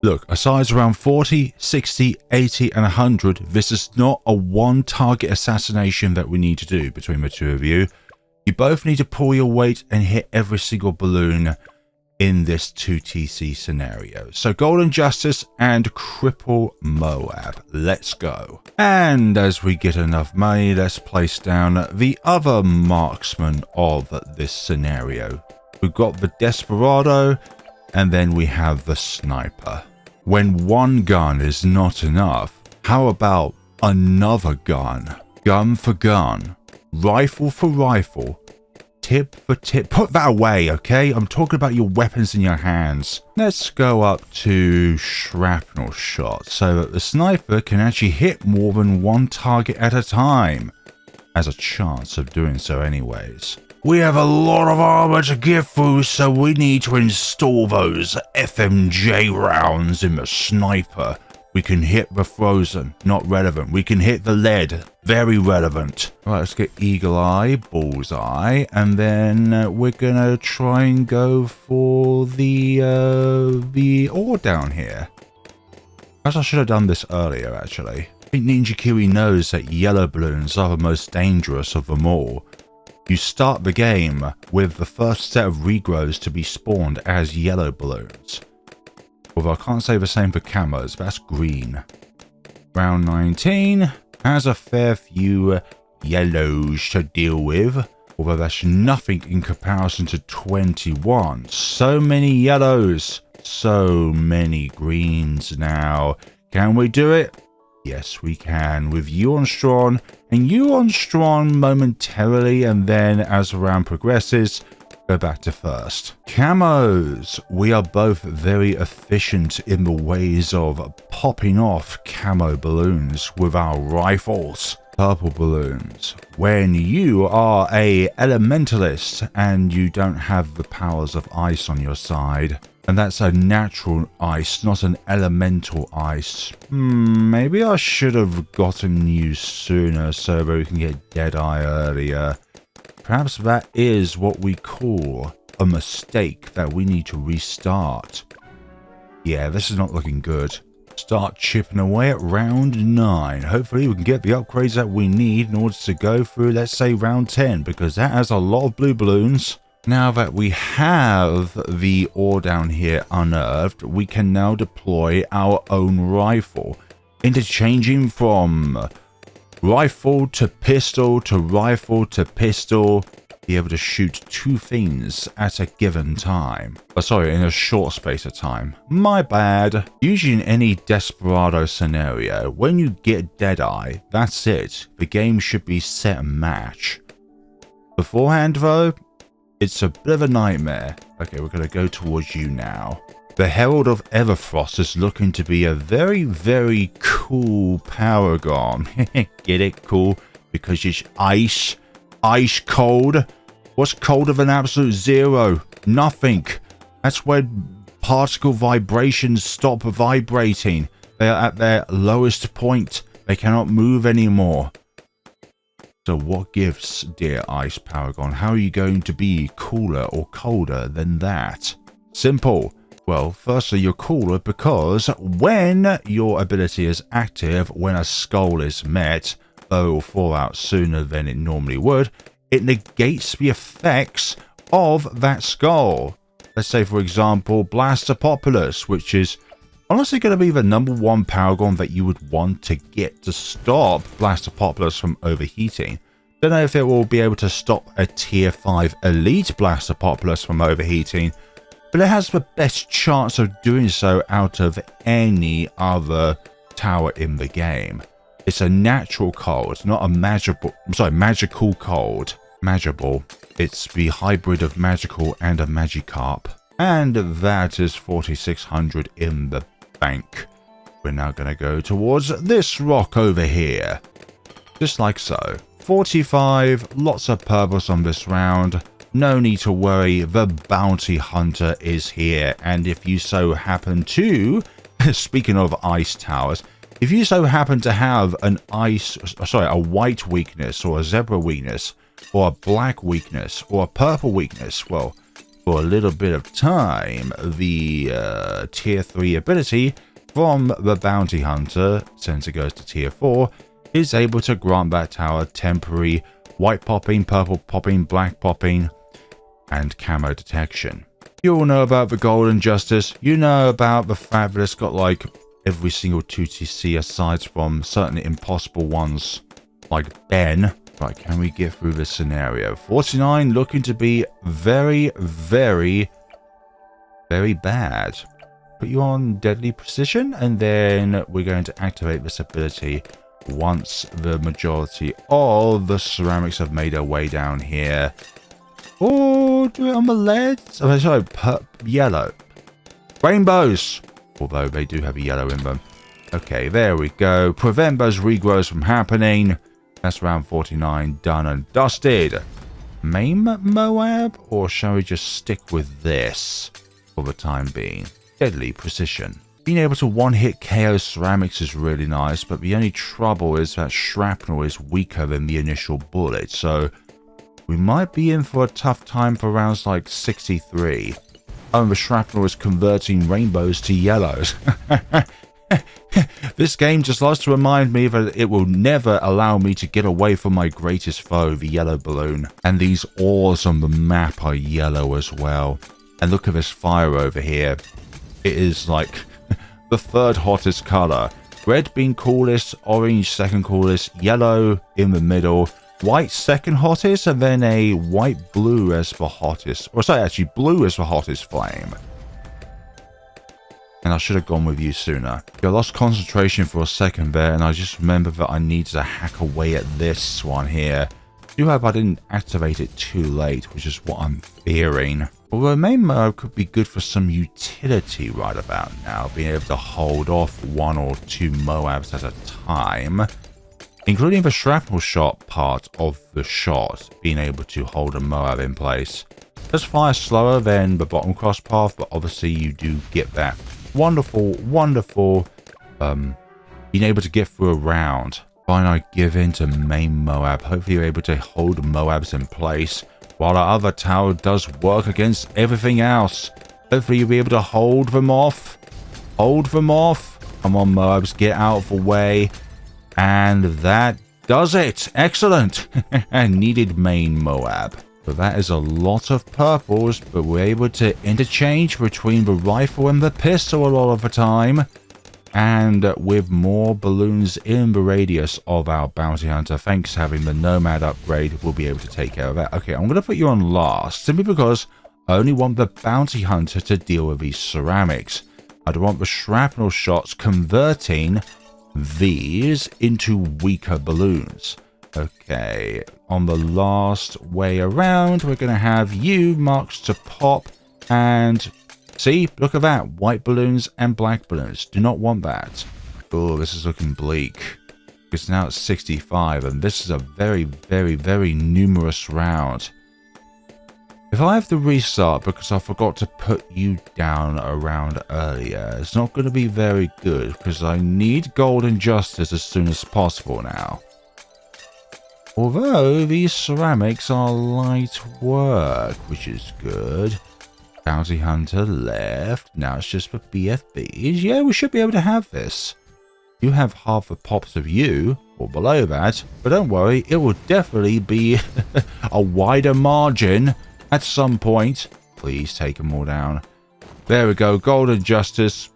Look, aside around 40, 60, 80, and 100, this is not a one-target assassination that we need to do between the two of you. You both need to pull your weight and hit every single balloon in this 2TC scenario. So Golden Justice and Cripple MOAB. Let's go. And as we get enough money, let's place down the other marksman of this scenario. We've got the Desperado, and then we have the Sniper. When one gun is not enough, how about another gun? Gun for gun, rifle for rifle, tip for tip. Put that away, okay? I'm talking about your weapons in your hands. Let's go up to shrapnel shot so that the Sniper can actually hit more than one target at a time. Has a chance of doing so anyways. We have a lot of armor to get through, so we need to install those FMJ rounds in the Sniper. We can hit the frozen, not relevant. We can hit the lead, very relevant. Right, let's get Eagle Eye, Bullseye, and then we're gonna try and go for the ore down here. Perhaps I should have done this earlier, actually. I think Ninja Kiwi knows that yellow balloons are the most dangerous of them all. You start the game with the first set of regrows to be spawned as yellow balloons. Although I can't say the same for camos, but that's green. Round 19 has a fair few yellows to deal with, although that's nothing in comparison to 21. So many yellows, so many greens now. Can we do it? Yes, we can, with you on strong and you on strong momentarily, and then as the round progresses, go back to first. Camos. We are both very efficient in the ways of popping off camo balloons with our rifles. Purple balloons. When you are a elementalist and you don't have the powers of ice on your side, and that's a natural ice, not an elemental ice. Maybe I should have gotten you sooner so that we can get Deadeye earlier. Perhaps that is what we call a mistake that we need to restart. Yeah, this is not looking good. Start chipping away at round 9. Hopefully we can get the upgrades that we need in order to go through, let's say, round 10, because that has a lot of blue balloons. Now that we have the ore down here unearthed, we can now deploy our own rifle, interchanging from rifle to pistol to rifle to pistol, be able to shoot two things at a given time. Oh, sorry, in a short space of time. My bad. Usually in any Desperado scenario, when you get Deadeye, that's it. The game should be set and match. Beforehand though, it's a bit of a nightmare. Okay, we're going to go towards you now. The Herald of Everfrost is looking to be a very, very cool paragon. Get it? Cool. Because it's ice. Ice cold. What's colder than absolute zero? Nothing. That's when particle vibrations stop vibrating. They are at their lowest point. They cannot move anymore. So what gives, dear Ice Paragon? How are you going to be cooler or colder than that? Simple. Well, firstly, you're cooler because when your ability is active, when a skull is met, though it will fall out sooner than it normally would, it negates the effects of that skull. Let's say, for example, Blastopopulus, which is honestly going to be the #1 paragon that you would want to get to stop Blastopopulus from overheating. Don't know if it will be able to stop a tier 5 elite Blastopopulus from overheating, but it has the best chance of doing so out of any other tower in the game. It's a natural cold, not a magical cold. Magical. It's the hybrid of magical and a Magikarp. And that is 4,600 in the bank. We're now going to go towards this rock over here. Just like so. 45, lots of purples on this round. No need to worry, the bounty hunter is here. And if you so happen to, speaking of ice towers, if you so happen to have a white weakness or a zebra weakness or a black weakness or a purple weakness, well, for a little bit of time, the tier 3 ability from the Bounty Hunter, since it goes to tier 4, is able to grant that tower temporary white popping, purple popping, black popping, and camo detection. You all know about the Golden Justice. You know about the fact that it's got like every single 2TC aside from certain impossible ones like Ben. Right, can we get through this scenario? 49 looking to be very, very, very bad. Put you on Deadly Precision, and then we're going to activate this ability once the majority of the ceramics have made their way down here. Oh, do it on the leads? Oh, sorry, yellow. Rainbows! Although they do have a yellow in them. Okay, there we go. Prevent those regrowths from happening. That's round 49 done and dusted. Maim MOAB? Or shall we just stick with this for the time being? Deadly Precision. Being able to one-hit KO ceramics is really nice, but the only trouble is that shrapnel is weaker than the initial bullet, so we might be in for a tough time for rounds like 63. Oh, and the shrapnel is converting rainbows to yellows. This game just loves to remind me that it will never allow me to get away from my greatest foe, the yellow balloon. And these ores on the map are yellow as well. And look at this fire over here. It is like the third hottest color. Red being coolest, orange second coolest, yellow in the middle, white second hottest, and then a white blue as the hottest. Or sorry, actually blue as the hottest flame. And I should have gone with you sooner. I lost concentration for a second there, and I just remembered that I need to hack away at this one here. I do hope I didn't activate it too late, which is what I'm fearing. Although Maim MOAB could be good for some utility right about now, being able to hold off 1 or 2 MOABs at a time, including the shrapnel shot part of the shot, being able to hold a MOAB in place. Does fire slower than the bottom cross path, but obviously you do get that wonderful being able to get through a round. Fine, I give in to Maim MOAB. Hopefully you're able to hold MOABs in place while our other tower does work against everything else. Hopefully you'll be able to hold them off. Hold them off. Come on, MOABs, get out of the way. And that does it. Excellent. Needed Maim MOAB. So that is a lot of purples, but we're able to interchange between the rifle and the pistol a lot of the time. And with more balloons in the radius of our bounty hunter, thanks to having the Nomad upgrade, we'll be able to take care of that. Okay, I'm going to put you on last, simply because I only want the bounty hunter to deal with these ceramics. I don't want the shrapnel shots converting these into weaker balloons. Okay, on the last way around, we're going to have you marked to pop, and see, look at that, white balloons and black balloons. Do not want that. Oh, this is looking bleak. Because now it's 65, and this is a very, very, very numerous round. If I have to restart because I forgot to put you down a round earlier, it's not going to be very good, because I need Golden Justice as soon as possible now. Although these ceramics are light work, which is good. Bounty Hunter left. Now it's just for BFBs. Yeah, we should be able to have this. You have half the pops of you, or below that, but don't worry, it will definitely be a wider margin at some point. Please take them all down. There we go, Golden Justice.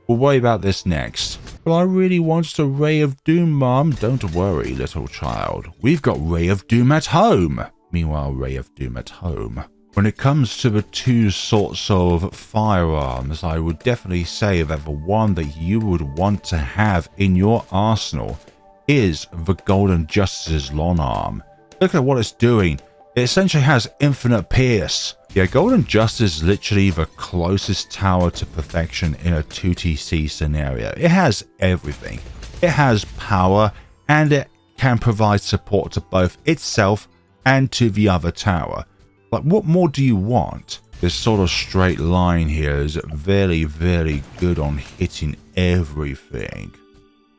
We'll worry about this next. But I really wanted a Ray of Doom, Mom. Don't worry, little child. We've got Ray of Doom at home. Meanwhile, Ray of Doom at home. When it comes to the two sorts of firearms, I would definitely say that the one that you would want to have in your arsenal is the Golden Justice's long arm. Look at what it's doing. It essentially has infinite pierce. Yeah, Golden Justice is literally the closest tower to perfection in a 2TC scenario. It has everything. It has power, and it can provide support to both itself and to the other tower. Like, what more do you want? This sort of straight line here is very, very good on hitting everything.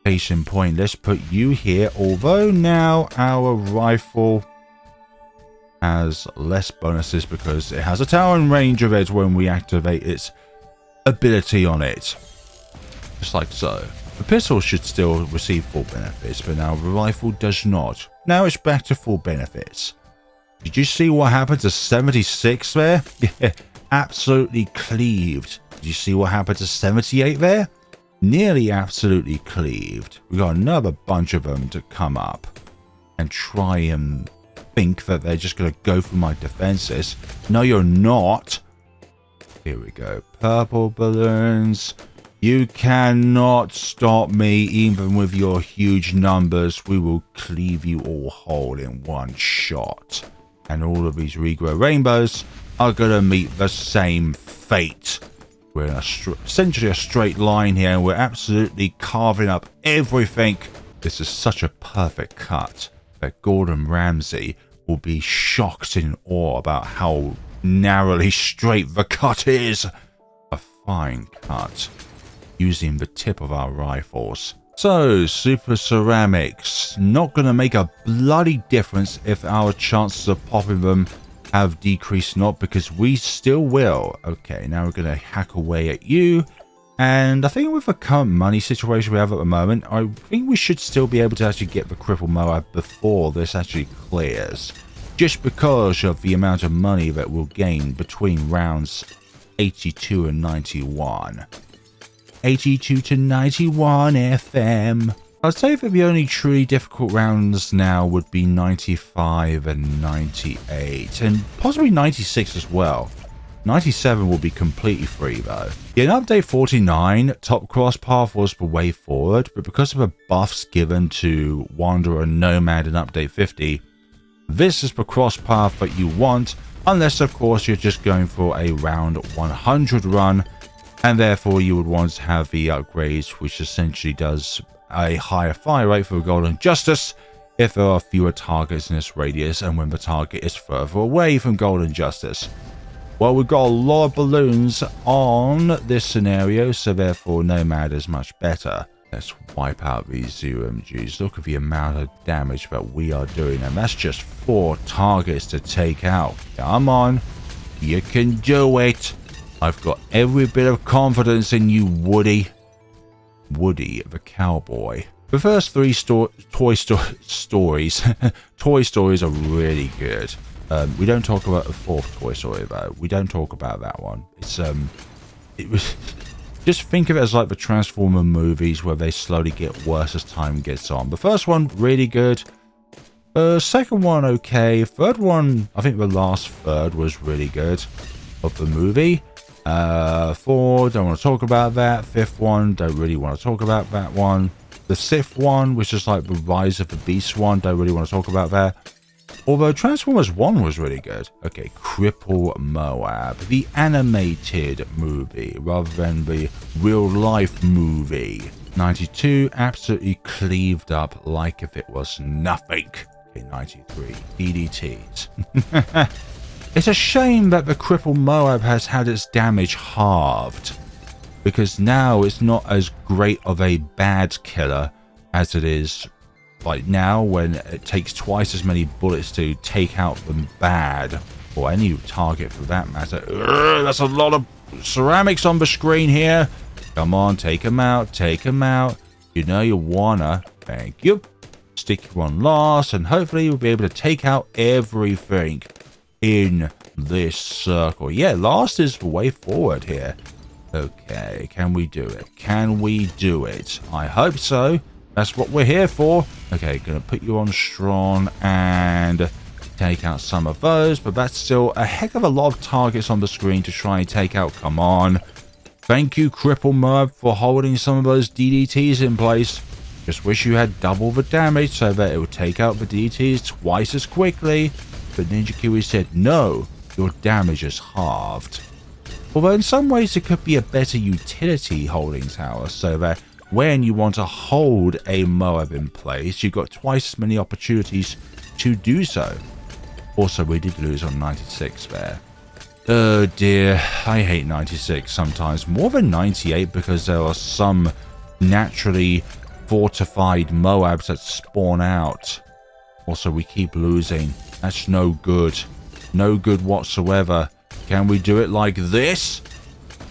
Case in point, let's put you here, although now our rifle has less bonuses because it has a towering range of it when we activate its ability on it. Just like so. The pistol should still receive full benefits, but now the rifle does not. Now it's back to full benefits. Did you see what happened to 76 there? Yeah, absolutely cleaved. Did you see what happened to 78 there? Nearly absolutely cleaved. We got another bunch of them to come up and try and think that they're just going to go for my defenses. No, you're not. Here we go. Purple balloons. You cannot stop me, even with your huge numbers. We will cleave you all whole in one shot. And all of these regrow rainbows are going to meet the same fate. We're in essentially a straight line here, and we're absolutely carving up everything. This is such a perfect cut that Gordon Ramsay will be shocked in awe about how narrowly straight the cut is. A fine cut. Using the tip of our rifles. So, super ceramics. Not going to make a bloody difference if our chances of popping them have decreased not, because we still will. Okay, now we're going to hack away at you. And I think with the current money situation we have at the moment, I think we should still be able to actually get the Cripple MOAB before this actually clears. Just because of the amount of money that we'll gain between rounds 82 and 91. 82 to 91 FM. I'd say that the only truly difficult rounds now would be 95 and 98, and possibly 96 as well. 97 will be completely free though. In update 49, top cross path was the way forward, but because of the buffs given to Wanderer and Nomad in update 50, this is the cross path that you want, unless of course you're just going for a round 100 run, and therefore you would want to have the upgrades, which essentially does a higher fire rate for Golden Justice if there are fewer targets in this radius and when the target is further away from Golden Justice. Well, we've got a lot of balloons on this scenario, so therefore Nomad is much better. Let's wipe out these UMGs. Look at the amount of damage that we are doing, and that's just 4 targets to take out. Come on, you can do it. I've got every bit of confidence in you, Woody. Woody the cowboy. The first 3 Toy Stories Toy Stories are really good. We don't talk about the 4th Toy Story though. We don't talk about that one. It's it was just think of it as like the Transformer movies where they slowly get worse as time gets on. The first one really good. Second one okay. Third one, I think the last third was really good of the movie. 4, don't want to talk about that. 5th one, don't really want to talk about that one. The 6th one, which is like the Rise of the Beast one, don't really want to talk about that. Although Transformers 1 was really good. Okay, Cripple MOAB, the animated movie rather than the real life movie. 92, absolutely cleaved up like if it was nothing. Okay, 93, DDTs. It's a shame that the Cripple MOAB has had its damage halved, because now it's not as great of a bad killer as it is like now, when it takes twice as many bullets to take out the bad, or any target for that matter. That's a lot of ceramics on the screen here. Come on, take them out, take them out. You know you wanna. Thank you. Stick one last, and hopefully you'll be able to take out everything in this circle. Yeah, last is the way forward here. Okay, can we do it? Can we do it? I hope so. That's what we're here for. Okay, gonna put you on strong and take out some of those, but that's still a heck of a lot of targets on the screen to try and take out. Come on. Thank you, Cripple MOAB, for holding some of those DDTs in place. Just wish you had double the damage so that it would take out the DDTs twice as quickly. But Ninja Kiwi said, no, your damage is halved. Although in some ways it could be a better utility holding tower, so that when you want to hold a MOAB in place, you've got twice as many opportunities to do so. Also, we did lose on 96 there. Oh dear, I hate 96 sometimes, more than 98, because there are some naturally fortified MOABs that spawn out. Also, we keep losing. That's no good. No good whatsoever. Can we do it like this?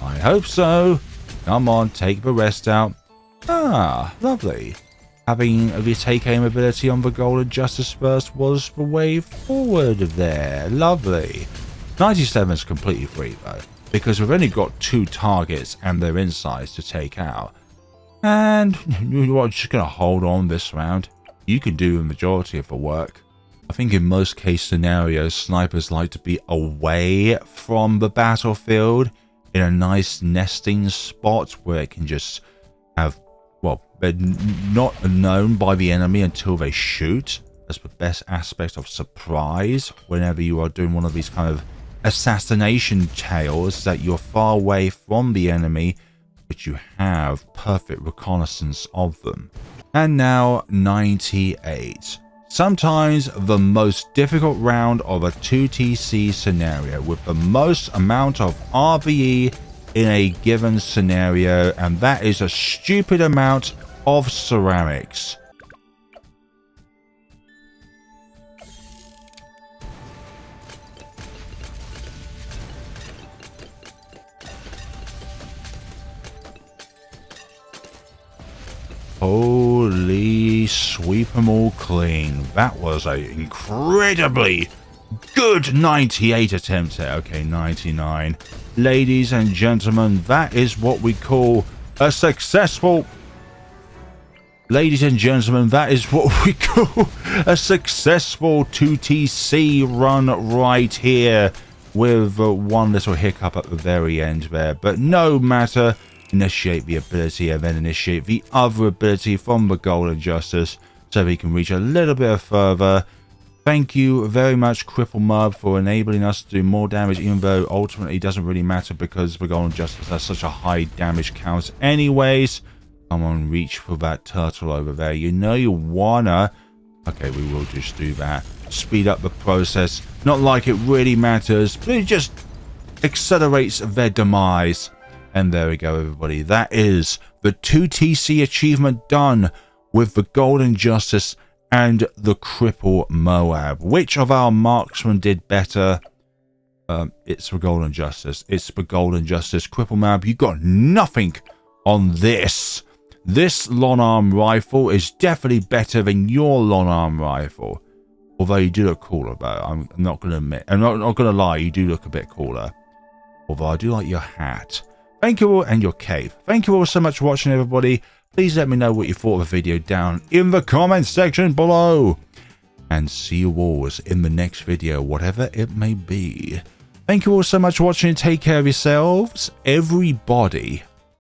I hope so. Come on, take the rest out. Ah, lovely. Having the take aim ability on the Golden Justice first was the way forward there. Lovely. 97 is completely free though, because we've only got 2 targets and their insides to take out. And you're just going to hold on this round. You can do the majority of the work. I think in most case scenarios, snipers like to be away from the battlefield in a nice nesting spot where it can just have, well, they're not known by the enemy until they shoot. That's the best aspect of surprise whenever you are doing one of these kind of assassination tales, that you're far away from the enemy, but you have perfect reconnaissance of them. And now 98. Sometimes the most difficult round of a 2TC scenario with the most amount of RBE in a given scenario, and that is a stupid amount of ceramics. Holy, sweep them all clean. That was an incredibly good 98 attempt there. Okay, 99. Ladies and gentlemen, that is what we call a successful... Ladies and gentlemen, that is what we call a successful 2TC run right here, with one little hiccup at the very end there. But no matter... Initiate the ability and then initiate the other ability from the Golden Justice so we can reach a little bit further. Thank you very much, Cripple MOAB, for enabling us to do more damage, even though ultimately it doesn't really matter because the Golden Justice has such a high damage count anyways. Come on, reach for that turtle over there. You know you wanna. Okay, we will just do that. Speed up the process. Not like it really matters, but it just accelerates their demise. And there we go, everybody. That is the 2TC achievement done with the Golden Justice and the Cripple MOAB. Which of our marksmen did better? It's the Golden Justice. It's the Golden Justice. Cripple MOAB, you got nothing on this. This long arm rifle is definitely better than your long arm rifle. Although you do look cooler, though. I'm not going to admit. I'm not going to lie. You do look a bit cooler. Although I do like your hat. Thank you all, and your cave. Thank you all so much for watching, everybody. Please let me know what you thought of the video down in the comments section below. And see you all in the next video, whatever it may be. Thank you all so much for watching. Take care of yourselves, everybody.